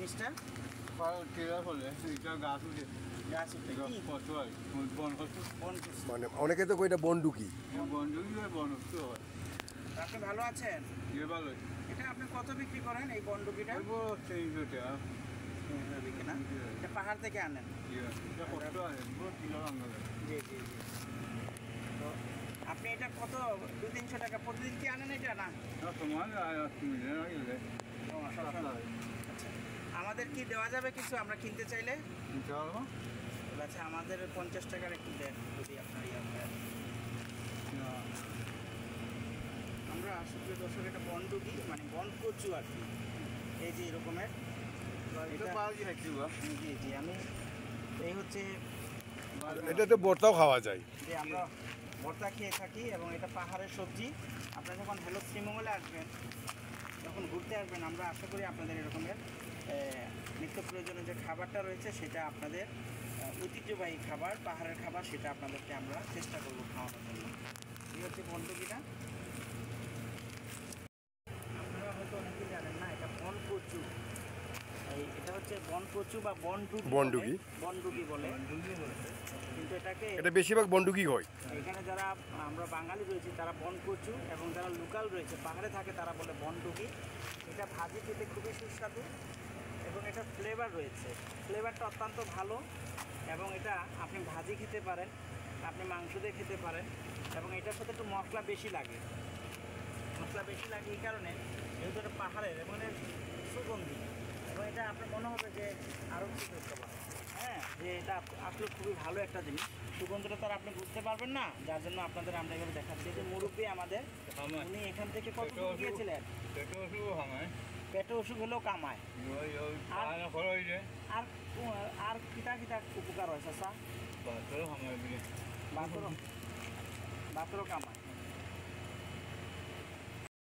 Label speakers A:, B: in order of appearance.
A: জিনিসটা?
B: গাছ উঠে
A: গাছ উঠে কি?
C: মানে অনেকে তো কই এটা বনডুকি।
A: আপনি ভালো আছেন? এটা আপনি কত বিক্রি করেন এই বনডুকিটা? বিক্রি না? এটা পাহাড় থেকে আনেন? জি জি জি। তো আপনি এটা কত 200-300 টাকা প্রতিদিন কি আনেন এটা না? আচ্ছা, আমাদের কি দেওয়া যাবে কিছু আমরা কিনতে চাইলে? আচ্ছা, আমাদের 50 টাকার একটু দেন যদি আপনার আমরা সুপ্রিয় দর্শক এটা বনডুকি মানে বনকচু আর কি, এই যে এরকমের জি জি। আমি এই হচ্ছে
C: এটা তো ভর্তাও খাওয়া যায়।
A: যে আমরা ভর্তা খেয়ে থাকি এবং এটা পাহাড়ের সবজি। আপনারা যখন হ্যালো শ্রীমঙ্গলে আসবেন, যখন ঘুরতে আসবেন, আমরা আশা করি আপনাদের এরকমের নিত্য প্রয়োজনীয় যে খাবারটা রয়েছে সেটা আপনাদের ঐতিহ্যবাহী খাবার, পাহাড়ের খাবার, সেটা আপনাদেরকে আমরা চেষ্টা করবো খাওয়ানোর জন্য। এই হচ্ছে বনডুকিটা। আপনারা হয়তো অনেকেই জানেন না, এটা বনকচু। এটা হচ্ছে বনকচু বা বনডুকি বলে, কিন্তু
C: এটা বেশিরভাগ বনডুকি হয়।
A: এখানে যারা আমরা বাঙালি রয়েছি তারা বনকচু, এবং যারা লোকাল রয়েছে পাহাড়ে থাকে তারা বলে বনডুকি। এটা ভাজি খেতে খুবই সুস্বাদু এবং এটা ফ্লেভার রয়েছে, ফ্লেভারটা অত্যন্ত ভালো। এবং এটা আপনি ভাজি খেতে পারেন, আপনি মাংস দিয়ে খেতে পারেন, এবং এটার সাথে একটু মশলা বেশি লাগে। এই কারণে যেহেতু এটা পাহাড়ের এবং এর সুগন্ধি, এবং এটা আপনার মনে হবে যে আরও কিছু করতে পারে। হ্যাঁ, যে এটা আসলে খুবই ভালো একটা জিনিস। সুগন্ধটা তো আর আপনি বুঝতে পারবেন না, যার জন্য আপনাদের আমরা এভাবে দেখাচ্ছি। যে মুরব্বী আমাদের, উনি এখান থেকে কত দূর গিয়েছিলেন? পেটে অসুখ হলেও কামায়। আর কিতা কিতা উপকার হয় চাচা? বাতরও কামায়।